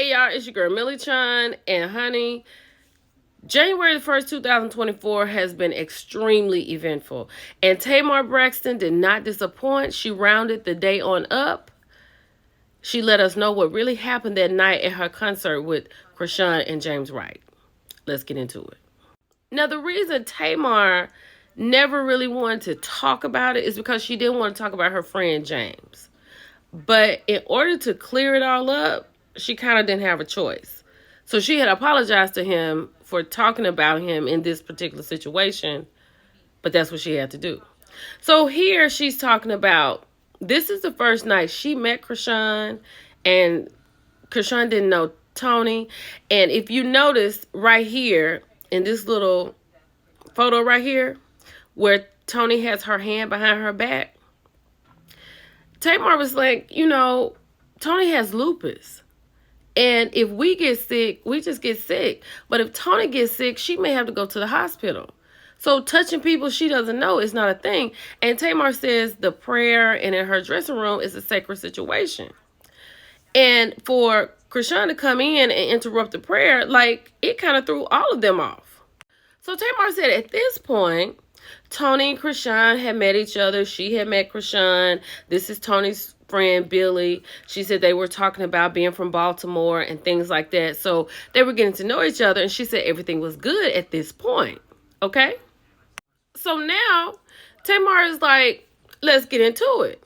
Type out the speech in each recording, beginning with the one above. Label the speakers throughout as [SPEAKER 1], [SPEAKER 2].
[SPEAKER 1] Hey y'all, it's your girl Millie Chan, and honey, January the 1st, 2024 has been extremely eventful, and Tamar Braxton did not disappoint. She rounded the day on up. She let us know what really happened that night at her concert with Krishan and James Wright. Let's get into it. Now, the reason Tamar never really wanted to talk about it is because she didn't want to talk about her friend James. But in order to clear it all up, she kind of didn't have a choice. So she had apologized to him for talking about him in this particular situation, but that's what she had to do. So here she's talking about, this is the first night she met Krishan, and Krishan didn't know Tony. And if you notice right here, in this little photo right here, where Tony has her hand behind her back, Tamar was like, Tony has lupus. And if we get sick, we just get sick. But if Tony gets sick, she may have to go to the hospital. So touching people she doesn't know is not a thing. And Tamar says the prayer and in her dressing room is a sacred situation. And for Krishan to come in and interrupt the prayer, it kind of threw all of them off. So Tamar said at this point, Tony and Krishan had met each other. She had met Krishan. This is Tony's friend, Billy. She said they were talking about being from Baltimore and things like that. So they were getting to know each other. And she said everything was good at this point. Okay? So now Tamar is like, let's get into it.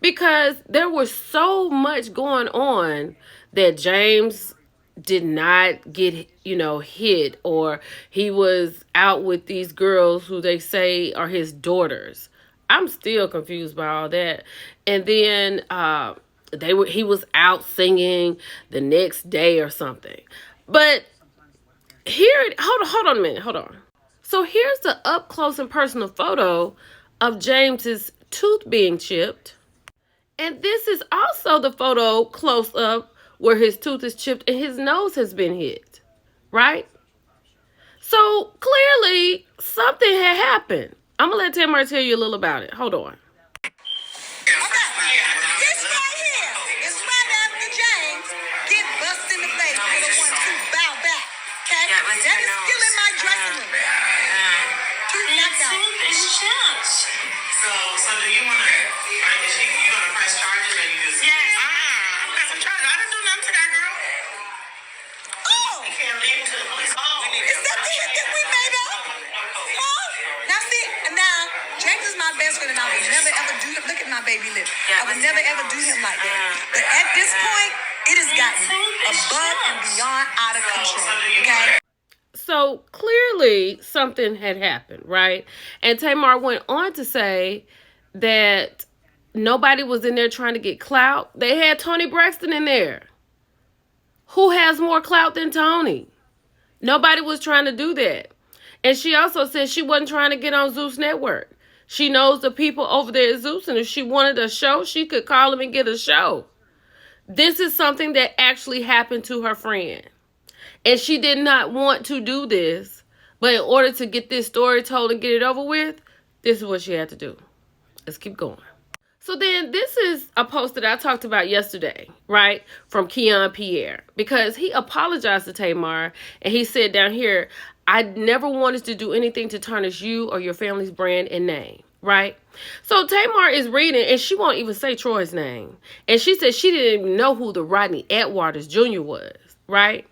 [SPEAKER 1] Because there was so much going on that James did not get, hit, or he was out with these girls who they say are his daughters. I'm still confused by all that. And then he was out singing the next day or something. But here, hold on a minute, hold on. So here's the up close and personal photo of James's tooth being chipped. And this is also the photo close up where his tooth is chipped and his nose has been hit, right? So clearly something had happened. I'm going to let Tamar tell you a little about it. Hold on.
[SPEAKER 2] This right here is right after James get busted in the face for the one tooth bow back. Okay? That is still in my dressing room. Tooth knocked out.
[SPEAKER 3] So do you want to, you going to press charges or you just? Yes. I'm pressing charges. I didn't do nothing to that girl.
[SPEAKER 2] Oh!
[SPEAKER 3] You can't leave it to the police.
[SPEAKER 2] Is that the hit that we made up? Oh! Now see, now, James is my best friend and I would never ever do him. Look at my baby lip. I would never ever do him like that. But at this point, it has gotten above and beyond out of control. Okay?
[SPEAKER 1] So clearly something had happened, right? And Tamar went on to say that nobody was in there trying to get clout. They had Tony Braxton in there. Who has more clout than Tony? Nobody was trying to do that. And she also said she wasn't trying to get on Zeus Network. She knows the people over there at Zeus, and if she wanted a show, she could call them and get a show. This is something that actually happened to her friend. And she did not want to do this, but in order to get this story told and get it over with, this is what she had to do. Let's keep going. So then this is a post that I talked about yesterday, right? From Keon Pierre, because he apologized to Tamar and he said down here, I never wanted to do anything to tarnish you or your family's brand and name, right? So Tamar is reading and she won't even say Troy's name. And she said she didn't even know who the Rodney Atwaters Jr. was, right?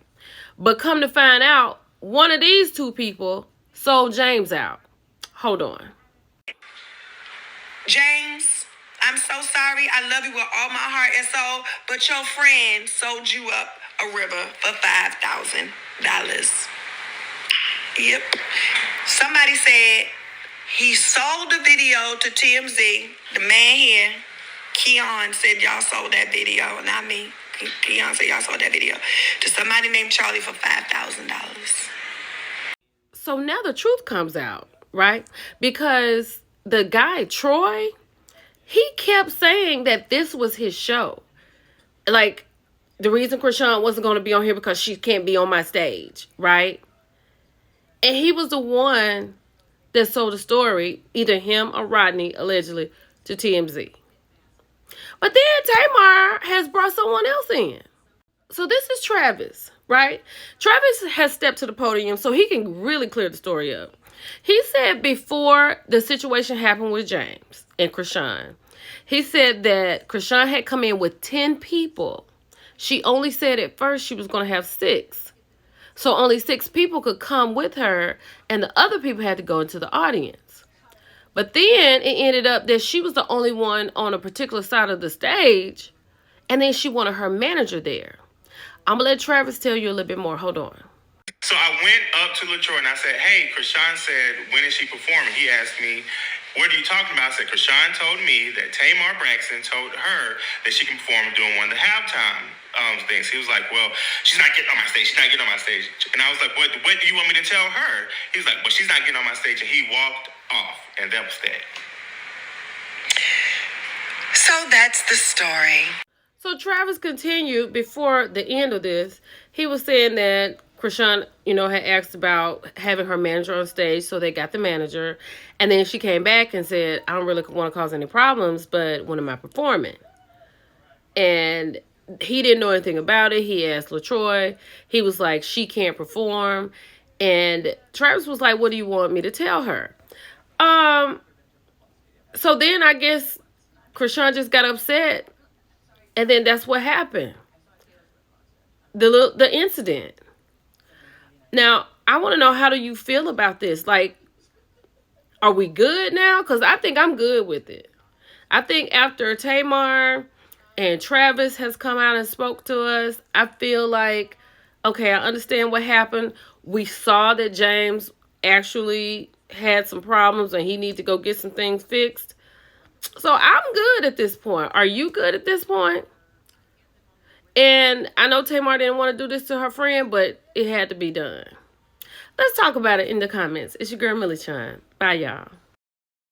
[SPEAKER 1] But come to find out, one of these two people sold James out. Hold on.
[SPEAKER 2] James, I'm so sorry. I love you with all my heart and soul, but your friend sold you up a river for $5,000. Yep. Somebody said he sold the video to TMZ. The man here, Keon, said y'all sold that video, not me. Keon said y'all sold that video to somebody named Charlie for $5,000.
[SPEAKER 1] So now the truth comes out, right? Because the guy, Troy, he kept saying that this was his show. Like, the reason Krishan wasn't going to be on here because she can't be on my stage, right? And he was the one that sold the story, either him or Rodney, allegedly, to TMZ. But then Tamar has brought someone else in. So this is Travis, right? Travis has stepped to the podium so he can really clear the story up. He said before the situation happened with James and Krishan, he said that Krishan had come in with 10 people. She only said at first she was going to have 6. So only 6 people could come with her, and the other people had to go into the audience. But then it ended up that she was the only one on a particular side of the stage, and then she wanted her manager there. I'm going to let Travis tell you a little bit more. Hold on.
[SPEAKER 3] So I went up to LaTroy and I said, hey, Krishan said, when is she performing? He asked me, what are you talking about? I said, Krishan told me that Tamar Braxton told her that she can perform doing one of the halftime things. He was like, well, she's not getting on my stage. She's not getting on my stage. And I was like, what do you want me to tell her? He was like, well, she's not getting on my stage. And he walked off. And that was that.
[SPEAKER 2] So that's the story.
[SPEAKER 1] So Travis continued before the end of this. He was saying that Krishan, had asked about having her manager on stage, so they got the manager. And then she came back and said, I don't really want to cause any problems, but when am I performing? And he didn't know anything about it. He asked LaTroy. He was like, she can't perform. And Travis was like, what do you want me to tell her? So then I guess Krishan just got upset. And then that's what happened. The incident. Now, I want to know, how do you feel about this? Like, are we good now? Because I think I'm good with it. I think after Tamar and Travis has come out and spoke to us, I feel like, okay, I understand what happened. We saw that James actually had some problems and he needs to go get some things fixed. So I'm good at this point. Are you good at this point? And I know Tamar didn't want to do this to her friend, but it had to be done. Let's talk about it in the comments. It's your girl, Millie Chun. Bye, y'all.